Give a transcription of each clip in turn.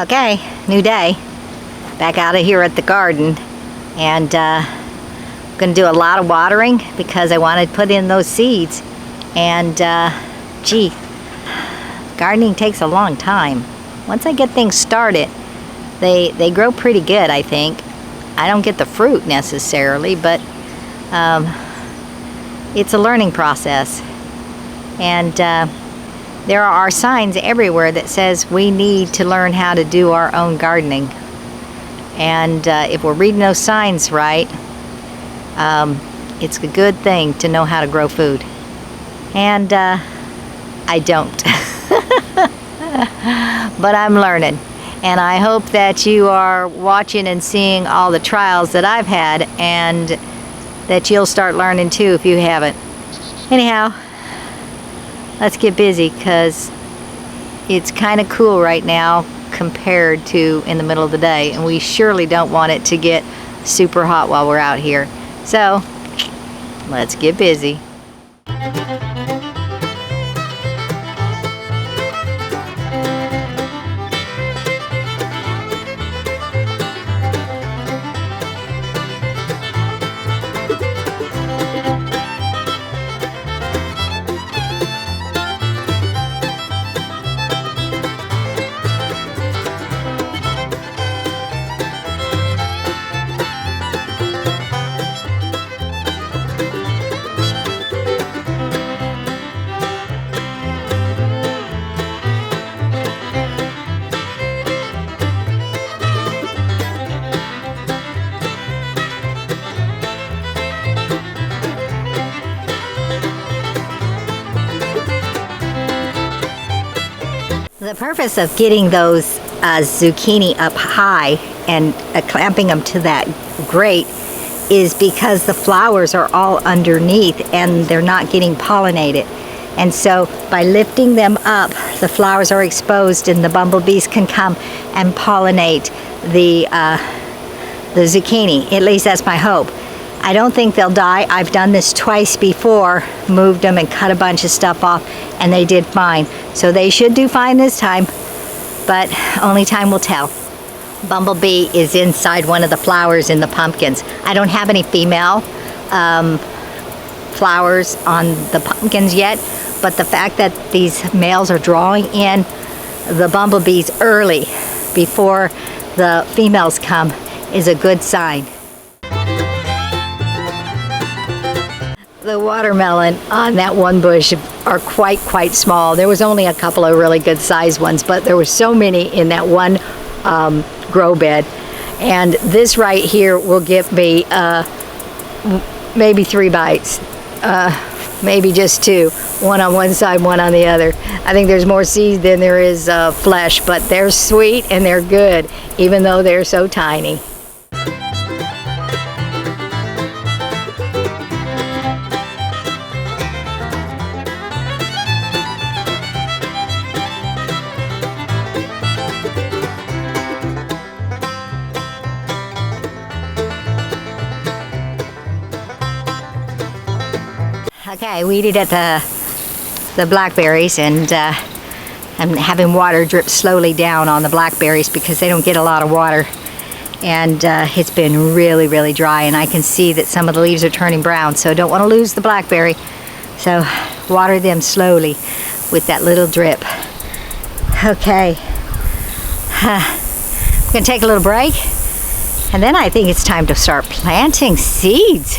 Okay, new day. Back out of here at the garden, and I'm gonna do a lot of watering because I want to put in those seeds. And gee, gardening takes a long time. Once I get things started, they grow pretty good, I think. I don't get the fruit necessarily, but it's a learning process. And there are signs everywhere that says we need to learn how to do our own gardening. And if we're reading those signs right, it's a good thing to know how to grow food. And I don't. But I'm learning. And I hope that you are watching and seeing all the trials that I've had, and that you'll start learning too if you haven't. Anyhow, let's get busy because it's kind of cool right now compared to in the middle of the day, and we surely don't want it to get super hot while we're out here. So let's get busy. The purpose of getting those zucchini up high and clamping them to that grate is because the flowers are all underneath and they're not getting pollinated. And so by lifting them up, the flowers are exposed and the bumblebees can come and pollinate the zucchini. At least that's my hope. I don't think they'll die. I've done this twice before, moved them and cut a bunch of stuff off, and they did fine. So they should do fine this time, but only time will tell. Bumblebee is inside one of the flowers in the pumpkins. I don't have any female flowers on the pumpkins yet, but the fact that these males are drawing in the bumblebees early before the females come is a good sign. The watermelon on that one bush are quite small. There was only a couple of really good sized ones, but there were so many in that one grow bed. And this right here will give me maybe 3 bites, maybe just 2, one on one side, one on the other. I think there's more seed than there is flesh, but they're sweet and they're good, even though they're so tiny. Okay, I weeded at the blackberries, and I'm having water drip slowly down on the blackberries because they don't get a lot of water, and it's been really dry, and I can see that some of the leaves are turning brown, so I don't want to lose the blackberry, so water them slowly with that little drip. Okay, I'm gonna take a little break, and then I think it's time to start planting seeds.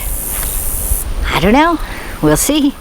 I don't know. We'll see.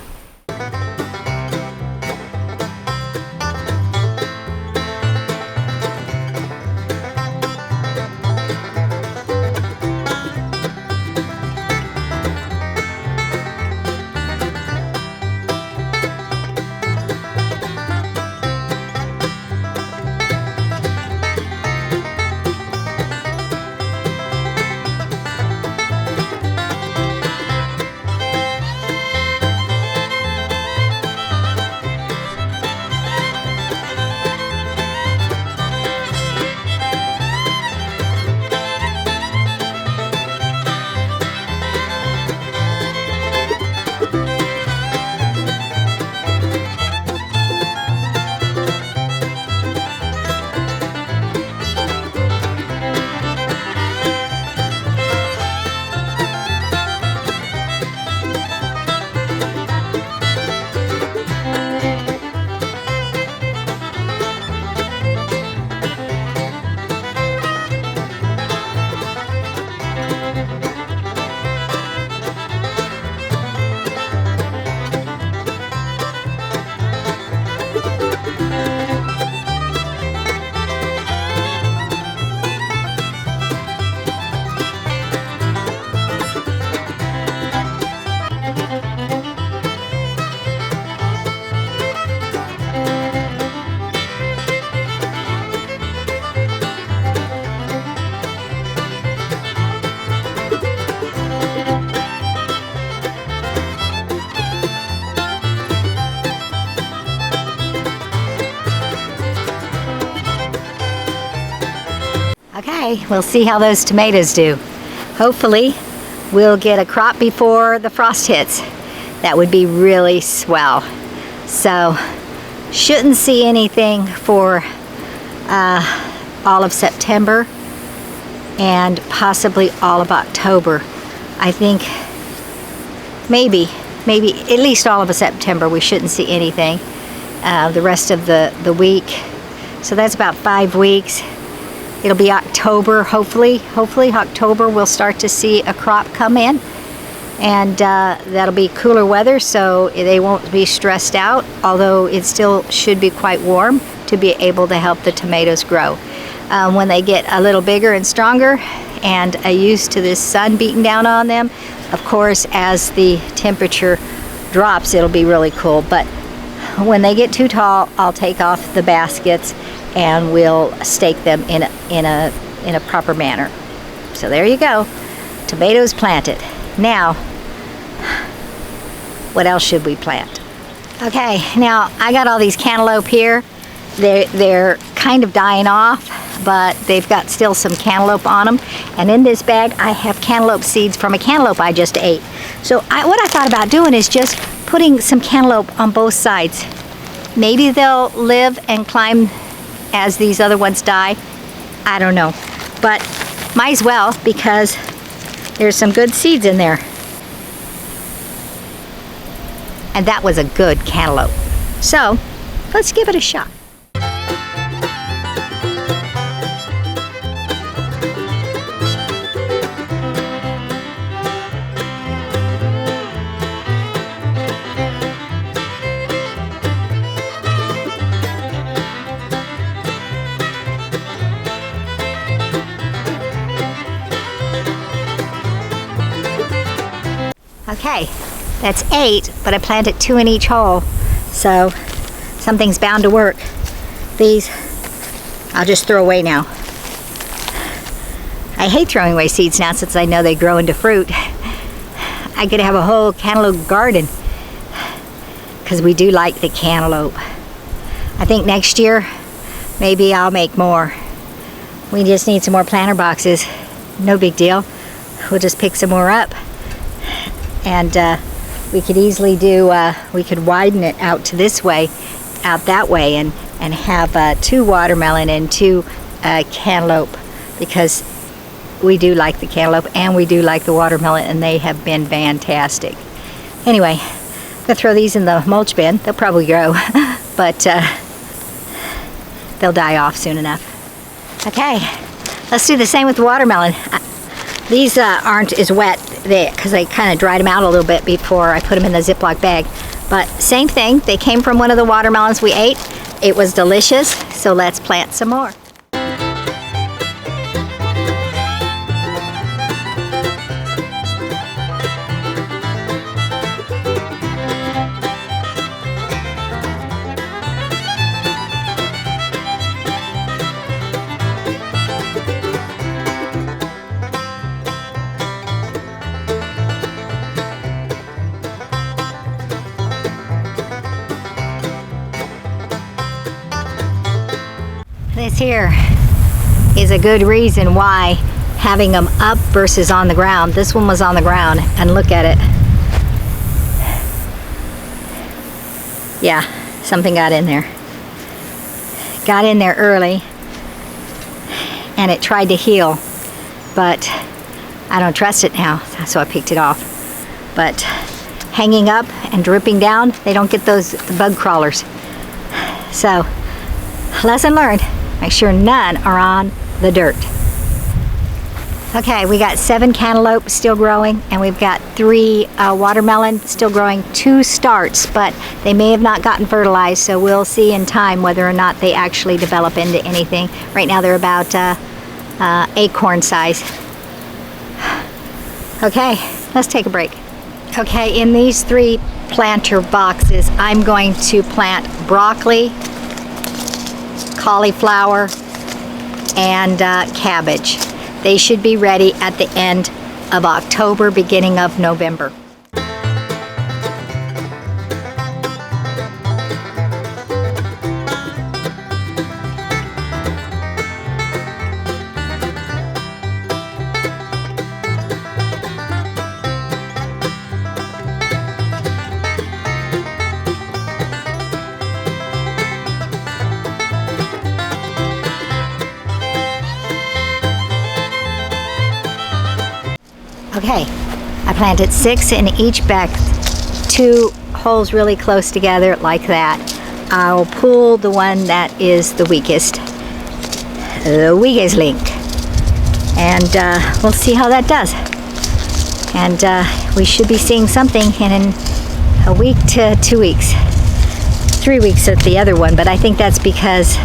Okay, we'll see how those tomatoes do. Hopefully, we'll get a crop before the frost hits. That would be really swell. So, shouldn't see anything for all of September and possibly all of October. I think maybe at least all of September we shouldn't see anything. The rest of the week. So that's about 5 weeks. It'll be October, hopefully October we'll start to see a crop come in. And that'll be cooler weather, so they won't be stressed out, although it still should be quite warm to be able to help the tomatoes grow. When they get a little bigger and stronger and used to this sun beating down on them, of course, as the temperature drops, it'll be really cool. But when they get too tall, I'll take off the baskets and we'll stake them in a proper manner. So there you go, tomatoes planted. Now, what else should we plant? Okay, now I got all these cantaloupe here. They're kind of dying off, but they've got still some cantaloupe on them. And in this bag, I have cantaloupe seeds from a cantaloupe I just ate. So what I thought about doing is just putting some cantaloupe on both sides. Maybe they'll live and climb as these other ones die. I don't know, but might as well, because there's some good seeds in there. And that was a good cantaloupe. So, let's give it a shot. Okay, that's 8, but I planted 2 in each hole, so something's bound to work. These I'll just throw away now. I hate throwing away seeds now since I know they grow into fruit. I could have a whole cantaloupe garden because we do like the cantaloupe. I think next year maybe I'll make more. We just need some more planter boxes. No big deal. We'll just pick some more up. And we could easily do, we could widen it out to this way, out that way, and have 2 watermelon and 2 cantaloupe, because we do like the cantaloupe and we do like the watermelon, and they have been fantastic. Anyway, I'm gonna throw these in the mulch bin. They'll probably grow, but they'll die off soon enough. Okay, let's do the same with the watermelon. These aren't as wet because they kind of dried them out a little bit before I put them in the Ziploc bag. But same thing, they came from one of the watermelons we ate. It was delicious, so let's plant some more. This here is a good reason why having them up versus on the ground. This one was on the ground, and look at it. Yeah, something got in there. Got in there early, and it tried to heal, but I don't trust it now, so I picked it off. But hanging up and dripping down, they don't get those bug crawlers. So, lesson learned. Make sure none are on the dirt. Okay, we got 7 cantaloupe still growing, and we've got 3 watermelon still growing. 2 starts, but they may have not gotten fertilized, so we'll see in time whether or not they actually develop into anything. Right now they're about acorn size. Okay, let's take a break. Okay, in these 3 planter boxes, I'm going to plant broccoli, cauliflower, and cabbage. They should be ready at the end of October, beginning of November. Okay, I planted 6 in each back, 2 holes really close together like that. I'll pull the one that is the weakest link, and we'll see how that does. And we should be seeing something in a week to 2 weeks. 3 weeks at the other one, but I think that's because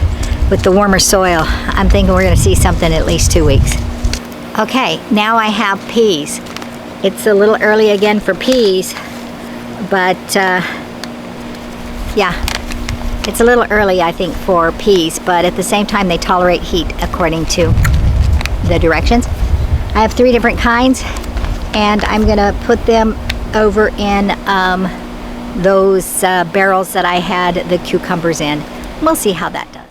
with the warmer soil, I'm thinking we're gonna see something at least 2 weeks. Okay, now I have peas. It's a little early again for peas, but yeah, it's a little early I think for peas, but at the same time they tolerate heat according to the directions. I have 3 different kinds, and I'm gonna put them over in those barrels that I had the cucumbers in. We'll see how that does.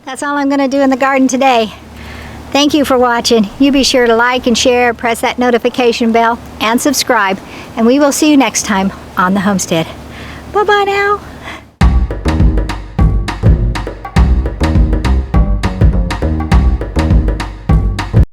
That's all I'm going to do in the garden today. Thank you for watching. You be sure to like and share, press that notification bell, and subscribe. And we will see you next time on the Homestead. Bye-bye now.